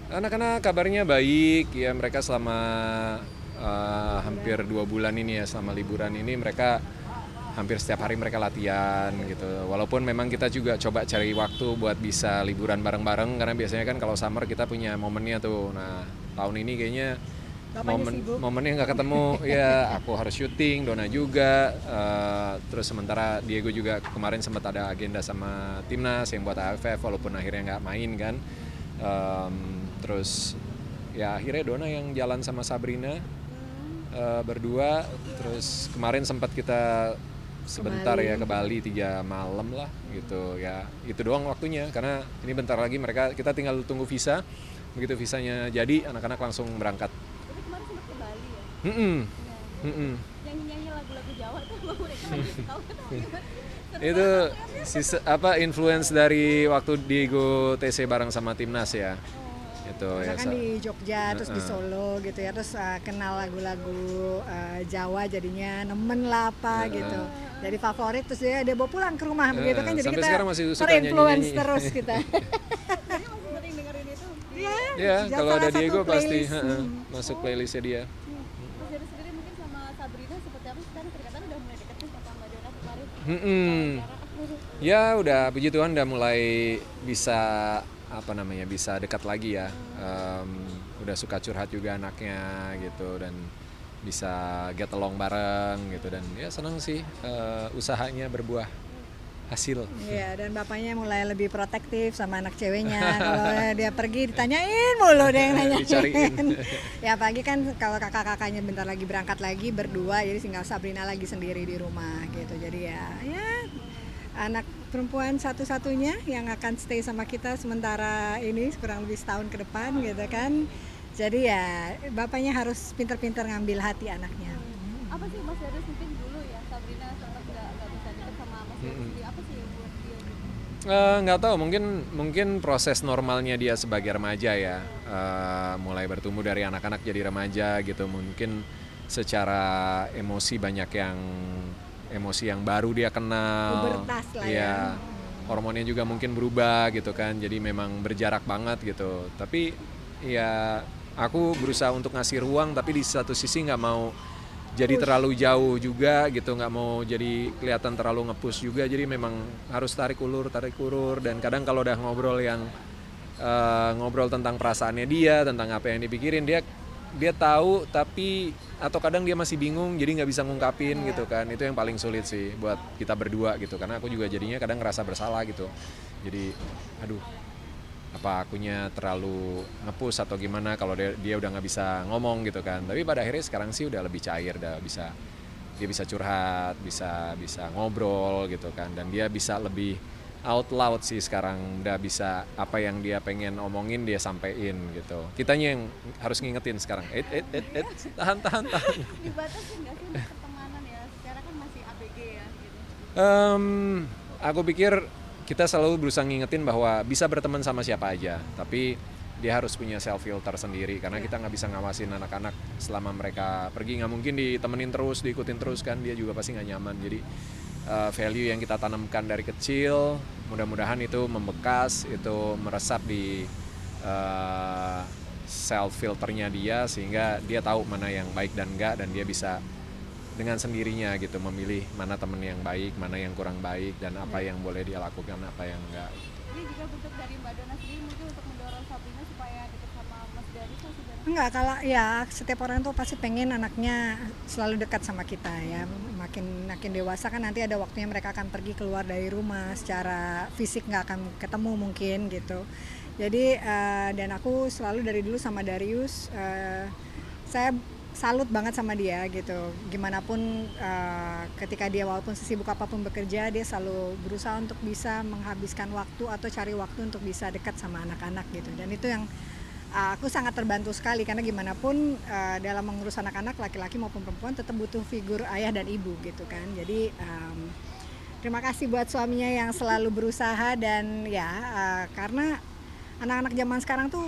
Anak-anak kabarnya baik, ya mereka selama hampir 2 bulan ini ya, selama liburan ini mereka hampir setiap hari mereka latihan gitu. Walaupun memang kita juga coba cari waktu buat bisa liburan bareng-bareng, karena biasanya kan kalau summer kita punya momennya tuh. Nah, tahun ini kayaknya Bapaknya sibuk. momennya nggak ketemu. Ya, aku harus syuting, Dona juga. Terus sementara Diego juga kemarin sempat ada agenda sama timnas yang buat AFF, walaupun akhirnya nggak main kan. Em, Terus ya akhirnya Dona yang jalan sama Sabrina berdua. Terus kemarin sempat kita Ke sebentar ya Bali. ke Bali 3 malam lah gitu ya, itu doang waktunya karena ini bentar lagi mereka kita tinggal tunggu visa, begitu visanya jadi anak-anak langsung berangkat. Tapi kemarin sempat ke Bali ya. Mm-mm. Iya, Mm-mm. nyanyi-nyanyi lagu-lagu Jawa tuh mereka lagi ketawa ketawa gimana? Seru Itu banget liatnya. apa influence dari waktu Diego TC bareng sama timnas ya, itu Karena ya kan di Jogja, terus di Heeh. Solo gitu ya, terus kenal lagu-lagu Jawa jadinya nemen lah apa gitu. Jadi favorit terus dia bawa pulang ke rumah begitu kan, jadi Sampai kita sekarang masih suka terinfluence nyanyi-nyanyi. terus kita. Jadi masih sering dengerin itu di Iya, Ya kalau salah ada satu Diego pasti playlist. masuk playlistnya dia. Mas Dery sendiri mungkin sama Sabrina seperti apa sih? Kan kedekatan udah mulai deket nih sama Mbak Dona kemarin Mm-mm. wawancara. Ya udah, puji Tuhan udah mulai bisa apa namanya bisa dekat lagi ya. Udah suka curhat juga anaknya gitu dan bisa get along bareng gitu dan ya senang sih usahanya berbuah hasil. Iya, dan bapaknya mulai lebih protektif sama anak ceweknya. Kalau dia pergi ditanyain mulu dia yang nanyain. Dicariin. Ya pagi kan kalau kakak-kakaknya bentar lagi berangkat lagi berdua, jadi tinggal Sabrina lagi sendiri di rumah gitu. Jadi ya anak perempuan satu-satunya yang akan stay sama kita sementara ini kurang lebih setahun ke depan gitu kan. Jadi ya bapaknya harus pinter-pinter ngambil hati anaknya. Apa sih Mas Dery mungkin dulu ya Sabrina sempat nggak bisa deket sama Mas Dery sendiri, apa sih yang buat dia gitu? Nggak tahu, mungkin proses normalnya dia sebagai remaja ya. Mulai bertumbuh dari anak-anak jadi remaja gitu, mungkin secara emosi yang baru dia kenal. Pubertas lah ya. Iya, hormonnya juga mungkin berubah gitu kan, jadi memang berjarak banget gitu. Tapi ya aku berusaha untuk ngasih ruang, tapi di satu sisi nggak mau jadi terlalu jauh juga gitu, nggak mau jadi kelihatan terlalu nge-push juga, jadi memang harus tarik ulur dan kadang kalau udah ngobrol tentang perasaannya dia, tentang apa yang dipikirin dia tahu tapi atau kadang dia masih bingung jadi nggak bisa ngungkapin gitu kan, itu yang paling sulit sih buat kita berdua gitu karena aku juga jadinya kadang ngerasa bersalah gitu, jadi aduh apa akunya terlalu nge-push atau gimana kalau dia udah nggak bisa ngomong gitu kan, tapi pada akhirnya sekarang sih udah lebih cair, dia bisa curhat, bisa bisa ngobrol gitu kan, dan dia bisa lebih out loud sih sekarang, udah bisa apa yang dia pengen omongin dia sampein gitu, kitanya yang harus ngingetin sekarang tahan tahan tahan. Dibatasin nggak sih untuk pertemanan ya? Secara kan masih ABG ya gitu. Em, aku pikir kita selalu berusaha ngingetin bahwa bisa berteman sama siapa aja, tapi dia harus punya self filter sendiri karena kita nggak bisa ngawasin anak-anak selama mereka pergi, nggak mungkin ditemenin terus, diikutin terus kan, dia juga pasti nggak nyaman. Jadi value yang kita tanamkan dari kecil, mudah-mudahan itu membekas, itu meresap di self filternya dia sehingga dia tahu mana yang baik dan enggak, dan dia bisa dengan sendirinya gitu memilih mana temen yang baik, mana yang kurang baik, dan apa yang boleh dia lakukan, apa yang enggak. Ini juga bentuk dari Mbak Dona sendiri mungkin untuk mendorong Sabrina supaya deket sama Mas Dery kan sebenarnya. Enggak, kalau ya setiap orang tuh pasti pengen anaknya selalu dekat sama kita ya. Makin makin dewasa kan nanti ada waktunya mereka akan pergi keluar dari rumah, secara fisik nggak akan ketemu mungkin gitu. Jadi dan aku selalu dari dulu sama Darius, saya salut banget sama dia gitu. Gimana pun ketika dia walaupun sesibuk apapun bekerja, dia selalu berusaha untuk bisa menghabiskan waktu atau cari waktu untuk bisa dekat sama anak-anak gitu. Dan itu yang aku sangat terbantu sekali karena gimana pun dalam mengurus anak-anak laki-laki maupun perempuan tetap butuh figur ayah dan ibu gitu kan. Jadi terima kasih buat suaminya yang selalu berusaha, dan ya karena anak-anak zaman sekarang tuh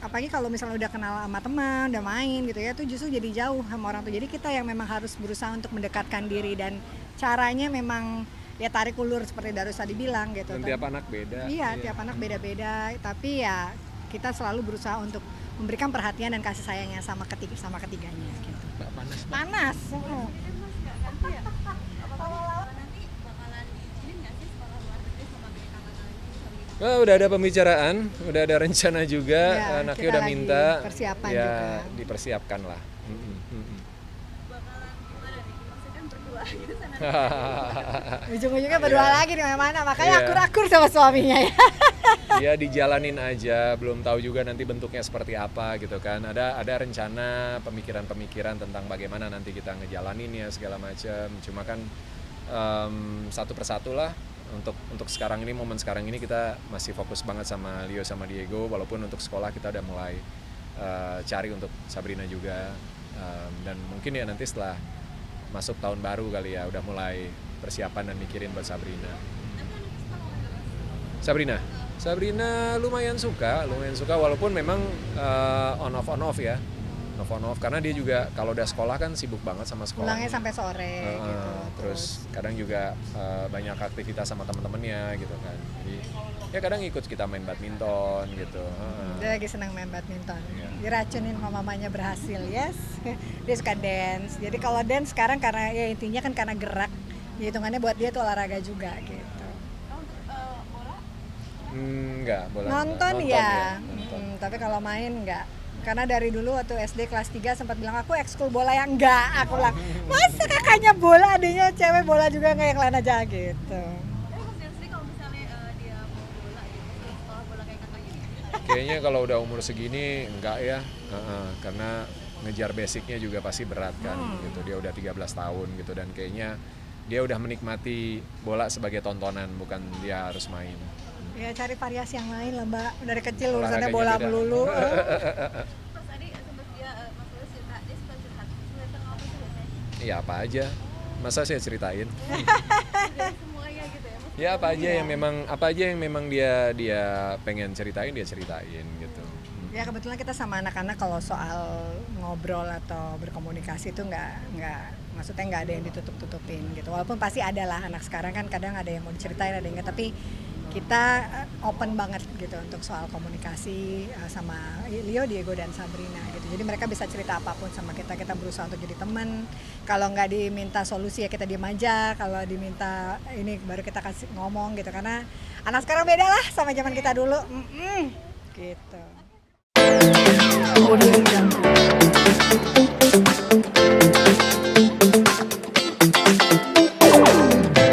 apalagi kalau misalnya udah kenal sama teman, udah main gitu ya, tuh justru jadi jauh sama orang tuh. Jadi kita yang memang harus berusaha untuk mendekatkan diri, dan caranya memang ya tarik ulur seperti Darus tadi bilang gitu. Dan tiap anak beda. Iya, tiap anak beda-beda, tapi ya kita selalu berusaha untuk memberikan perhatian dan kasih sayang yang sama ketiganya gitu. Mbak panas. Mbak. Panas. Ini Mas nggak ganti ya? Apa nanti bakalan diizinin nggak sih sekolah luar negeri sama BK Sabrina? Wah, udah ada pembicaraan, udah ada rencana juga, Ya, anaknya kita udah lagi minta, persiapan ya juga. dipersiapkan lah. Bakalan gimana nih? Maksudnya kan berdua gitu sana. Ujung-ujungnya berdua lagi di mana-mana, makanya Iya. akur-akur sama suaminya ya. Ya dijalanin aja, belum tahu juga nanti bentuknya seperti apa gitu kan. Ada rencana, pemikiran-pemikiran tentang bagaimana nanti kita ngejalaninnya segala macam. Cuma kan satu persatu lah. Untuk sekarang ini, momen sekarang ini kita masih fokus banget sama Leo sama Diego. Walaupun untuk sekolah kita udah mulai cari untuk Sabrina juga. Dan mungkin ya nanti setelah masuk tahun baru kali ya udah mulai persiapan dan mikirin buat Sabrina. Sabrina lumayan suka walaupun memang on off ya. On off karena dia juga kalau udah sekolah kan sibuk banget sama sekolah. Pulangnya sampai sore gitu. Terus kadang juga banyak aktivitas sama teman-temannya gitu kan. Jadi ya kadang ikut kita main badminton gitu. Dia lagi senang main badminton. Iya. Diracunin sama mamanya berhasil, yes. Dia suka dance. Jadi kalau dance sekarang karena ya intinya kan karena gerak. Ya hitungannya buat dia tuh olahraga juga gitu. Oh, untuk bola? Enggak, bola. Nonton ya. Nonton. Tapi kalau main enggak. Karena dari dulu waktu SD kelas 3 sempat bilang aku ekskul bola yang enggak. Aku bilang, masa kakaknya bola, adanya cewek bola juga enggak, yang lain aja gitu. Tapi Mas Dian sendiri kalau misalnya dia mau bola gitu, terus sekolah bola kayak kakaknya nih. Kayaknya kalau udah umur segini enggak ya. Karena ngejar basicnya juga pasti berat kan gitu. Dia udah 13 tahun gitu dan kayaknya dia udah menikmati bola sebagai tontonan, bukan dia harus main. Ya cari variasi yang lain lah Mbak. Dari kecil Olahraganya urusannya bola beda. melulu. Mas tadi sempat dia Mas Lulus cerita, dia suka curhat. Cerita apa sih biasanya? Ya apa aja. Masa saya ceritain? Dari semuanya gitu ya Mas? Ya apa aja yang memang dia pengen ceritain dia ceritain gitu. Ya kebetulan kita sama anak-anak kalau soal ngobrol atau berkomunikasi itu maksudnya nggak ada yang ditutup-tutupin gitu. Walaupun pasti ada lah, anak sekarang kan kadang ada yang mau diceritain, ada yang nggak, tapi kita open banget gitu untuk soal komunikasi sama Leo, Diego dan Sabrina gitu. Jadi mereka bisa cerita apapun sama kita berusaha untuk jadi teman. Kalau nggak diminta solusi ya kita diem aja, kalau diminta ini baru kita kasih ngomong gitu. Karena anak sekarang beda lah sama zaman kita dulu. Gitu.